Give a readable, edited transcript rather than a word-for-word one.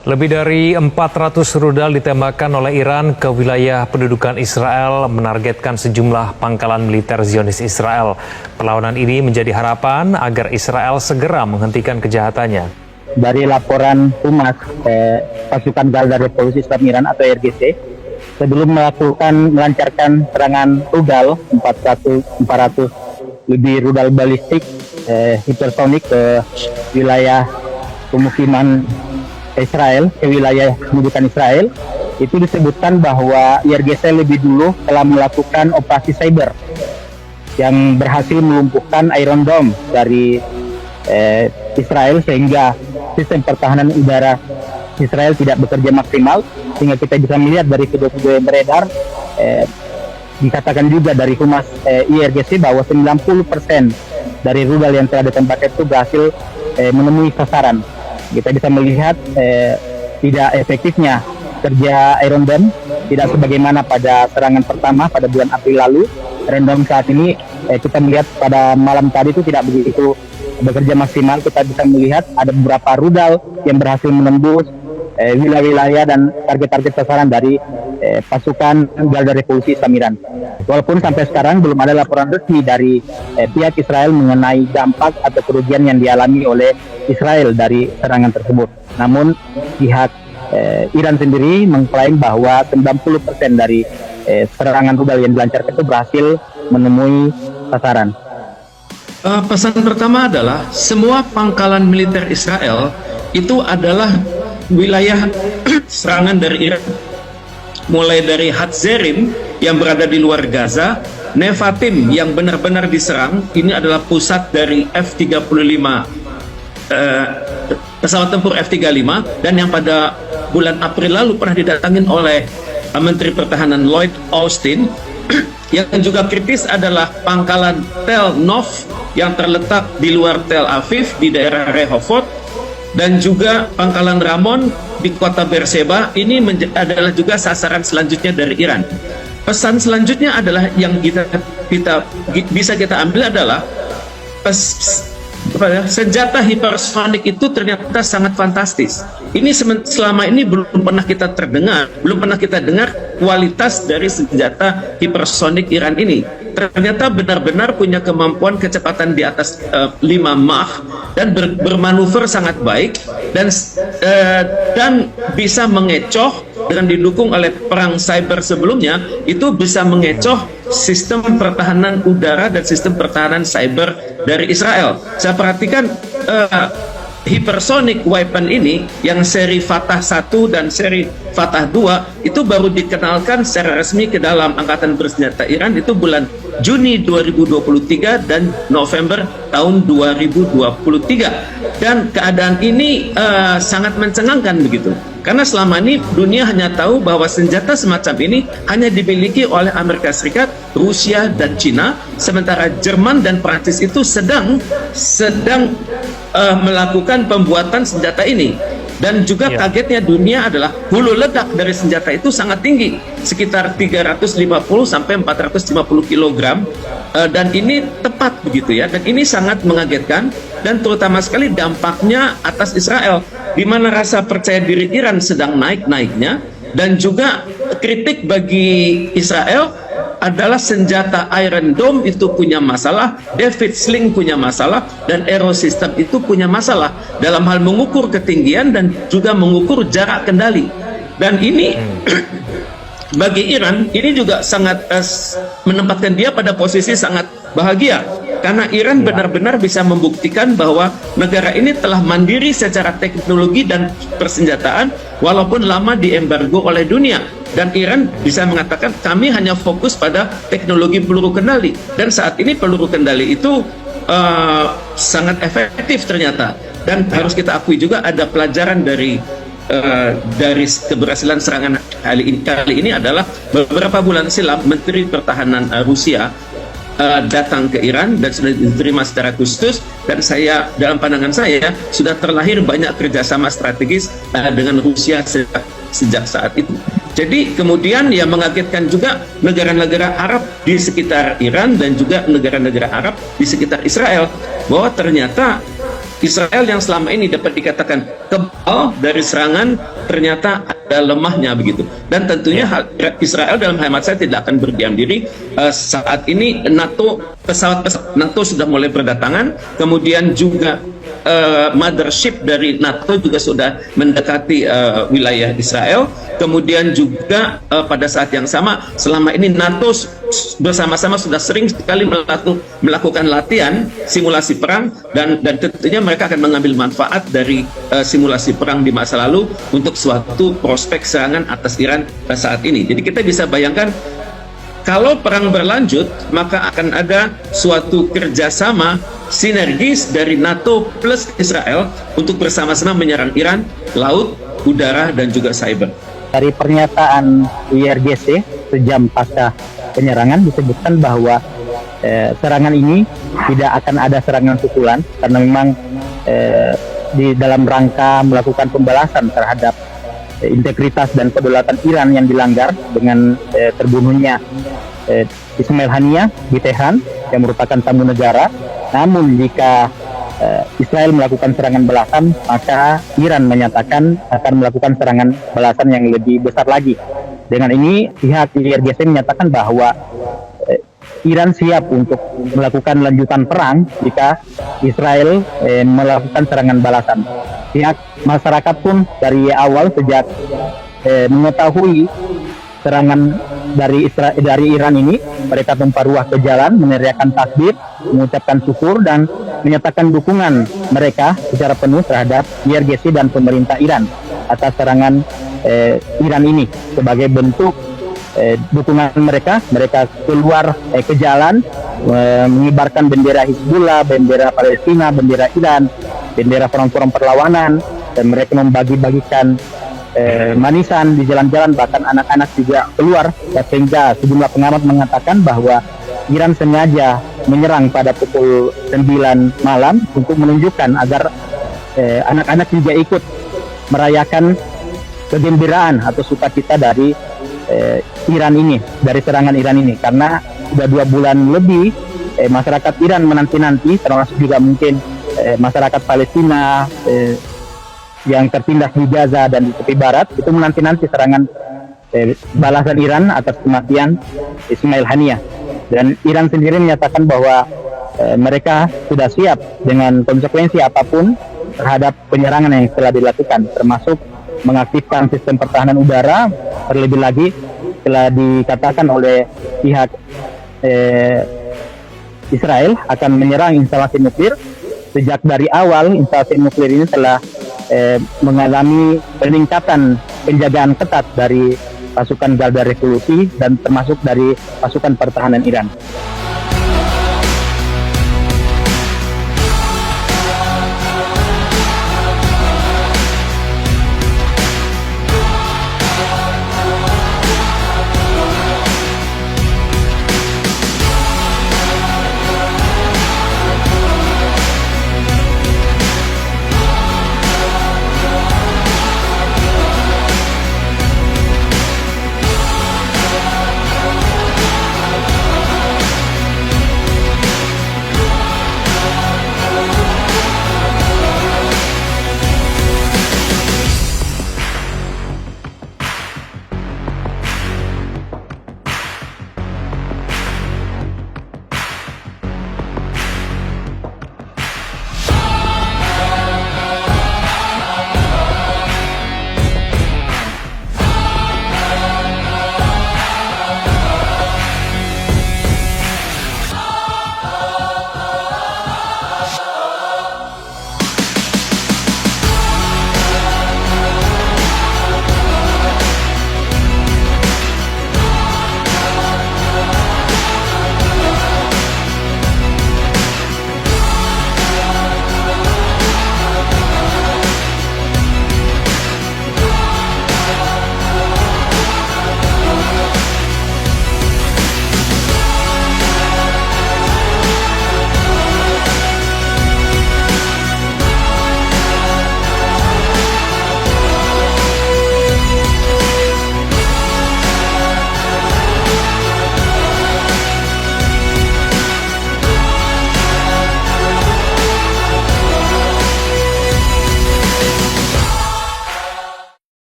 Lebih dari 400 rudal ditembakkan oleh Iran ke wilayah pendudukan Israel menargetkan sejumlah pangkalan militer Zionis Israel. Perlawanan ini menjadi harapan agar Israel segera menghentikan kejahatannya. Dari laporan Humas pasukan Garda Revolusi Islam Iran atau RGC, sebelum melancarkan serangan rudal 400 lebih rudal balistik hipersonik ke wilayah pemukiman Israel, ke wilayah pendudukan Israel, itu disebutkan bahwa IRGC lebih dulu telah melakukan operasi cyber yang berhasil melumpuhkan Iron Dome dari Israel, sehingga sistem pertahanan udara Israel tidak bekerja maksimal, sehingga kita bisa melihat dari video-video yang beredar, dikatakan juga dari Humas IRGC bahwa 90% dari rudal yang telah ditembakkan itu berhasil menemui sasaran. Kita bisa melihat tidak efektifnya kerja Iron Dome, tidak sebagaimana pada serangan pertama pada bulan April lalu. Iron Dome saat ini kita melihat pada malam tadi itu tidak begitu bekerja maksimal. Kita bisa melihat ada beberapa rudal yang berhasil menembus wilayah-wilayah dan target-target sasaran dari pasukan Garda Revolusi Islam Iran. Walaupun sampai sekarang belum ada laporan resmi dari pihak Israel mengenai dampak atau kerugian yang dialami oleh Israel dari serangan tersebut. Namun pihak Iran sendiri mengklaim bahwa 90% dari serangan rudal yang dilancarkan itu berhasil menemui sasaran. Pesan pertama adalah semua pangkalan militer Israel itu adalah wilayah serangan dari Iran, mulai dari Hatzerim yang berada di luar Gaza, Nevatim yang benar-benar diserang. Ini adalah pusat dari F-35 pesawat tempur F-35, dan yang pada bulan April lalu pernah didatangin oleh Menteri Pertahanan Lloyd Austin. Yang juga kritis adalah pangkalan Tel Nov yang terletak di luar Tel Aviv di daerah Rehovot, dan juga pangkalan Ramon di kota Beersheba. Ini adalah juga sasaran selanjutnya dari Iran. Pesan selanjutnya adalah yang bisa kita ambil adalah senjata hipersonik itu ternyata sangat fantastis. Ini selama ini belum pernah kita dengar kualitas dari senjata hipersonik Iran ini. Ternyata benar-benar punya kemampuan kecepatan di atas 5 Mach dan bermanuver sangat baik, dan bisa mengecoh dengan didukung oleh perang cyber sebelumnya. Itu bisa mengecoh sistem pertahanan udara dan sistem pertahanan cyber dari Israel. Saya perhatikan hypersonic weapon ini yang seri Fatah 1 dan seri Fatah 2 itu baru dikenalkan secara resmi ke dalam angkatan bersenjata Iran itu bulan Juni 2023 dan November tahun 2023. Dan keadaan ini sangat mencengangkan begitu, karena selama ini dunia hanya tahu bahwa senjata semacam ini hanya dimiliki oleh Amerika Serikat, Rusia, dan Cina, sementara Jerman dan Prancis itu sedang melakukan pembuatan senjata ini. Dan juga kagetnya dunia adalah hulu ledak dari senjata itu sangat tinggi, sekitar 350 sampai 450 kg, dan ini tepat begitu ya. Dan ini sangat mengagetkan, dan terutama sekali dampaknya atas Israel, di mana rasa percaya diri Iran sedang naik-naiknya, dan juga kritik bagi Israel adalah senjata Iron Dome itu punya masalah, David Sling punya masalah, dan Aero System itu punya masalah dalam hal mengukur ketinggian dan juga mengukur jarak kendali. Dan ini bagi Iran ini juga sangat menempatkan dia pada posisi sangat bahagia, karena Iran benar-benar bisa membuktikan bahwa negara ini telah mandiri secara teknologi dan persenjataan walaupun lama diembargo oleh dunia. Dan Iran bisa mengatakan kami hanya fokus pada teknologi peluru kendali, dan saat ini peluru kendali itu sangat efektif ternyata. Dan harus kita akui juga ada pelajaran dari keberhasilan serangan kali ini adalah beberapa bulan silam Menteri Pertahanan Rusia datang ke Iran dan sudah diterima secara khusus, dan dalam pandangan saya sudah terlahir banyak kerjasama strategis dengan Rusia sejak saat itu. Jadi kemudian yang mengagetkan juga negara-negara Arab di sekitar Iran dan juga negara-negara Arab di sekitar Israel, bahwa ternyata Israel yang selama ini dapat dikatakan kebal dari serangan ternyata ada lemahnya begitu. Dan tentunya Israel dalam hemat saya tidak akan berdiam diri. Saat ini pesawat NATO sudah mulai berdatangan, kemudian juga mothership dari NATO juga sudah mendekati wilayah Israel. Kemudian juga pada saat yang sama, selama ini NATO bersama-sama sudah sering sekali melakukan latihan simulasi perang, dan tentunya mereka akan mengambil manfaat dari simulasi perang di masa lalu untuk suatu prospek serangan atas Iran saat ini. Jadi kita bisa bayangkan, kalau perang berlanjut, maka akan ada suatu kerjasama sinergis dari NATO plus Israel untuk bersama-sama menyerang Iran, laut, udara, dan juga cyber. Dari pernyataan IRGC sejam pasca penyerangan disebutkan bahwa serangan ini tidak akan ada serangan susulan, karena memang di dalam rangka melakukan pembalasan terhadap integritas dan kedaulatan Iran yang dilanggar dengan terbunuhnya Ismail Haniyeh di Tehran yang merupakan tamu negara. Namun jika Israel melakukan serangan balasan, maka Iran menyatakan akan melakukan serangan balasan yang lebih besar lagi. Dengan ini pihak IRGC menyatakan bahwa Iran siap untuk melakukan lanjutan perang jika Israel melakukan serangan balasan. Pihak masyarakat pun dari awal sejak mengetahui serangan dari Iran ini, mereka tumpah ruah ke jalan, meneriakkan takbir, mengucapkan syukur, dan menyatakan dukungan mereka secara penuh terhadap IRGC dan pemerintah Iran atas serangan Iran ini. Sebagai bentuk dukungan mereka keluar ke jalan, mengibarkan bendera Hizbullah, bendera Palestina, bendera Iran, bendera forum-forum perlawanan, dan mereka membagi-bagikan manisan di jalan-jalan, bahkan anak-anak juga keluar, sehingga sejumlah pengamat mengatakan bahwa Iran sengaja menyerang pada pukul 9 malam untuk menunjukkan agar anak-anak juga ikut merayakan kegembiraan atau sukacita dari Iran ini, dari serangan Iran ini, karena sudah 2 bulan lebih masyarakat Iran menanti-nanti, termasuk juga mungkin masyarakat Palestina yang tertindas di Gaza dan di tepi barat, itu menanti-nanti serangan balasan Iran atas kematian Ismail Haniyeh. Dan Iran sendiri menyatakan bahwa mereka sudah siap dengan konsekuensi apapun terhadap penyerangan yang telah dilakukan, termasuk mengaktifkan sistem pertahanan udara. Terlebih lagi telah dikatakan oleh pihak Israel akan menyerang instalasi nuklir. Sejak dari awal instalasi nuklir ini telah mengalami peningkatan penjagaan ketat dari pasukan Garda Revolusi dan termasuk dari pasukan pertahanan Iran.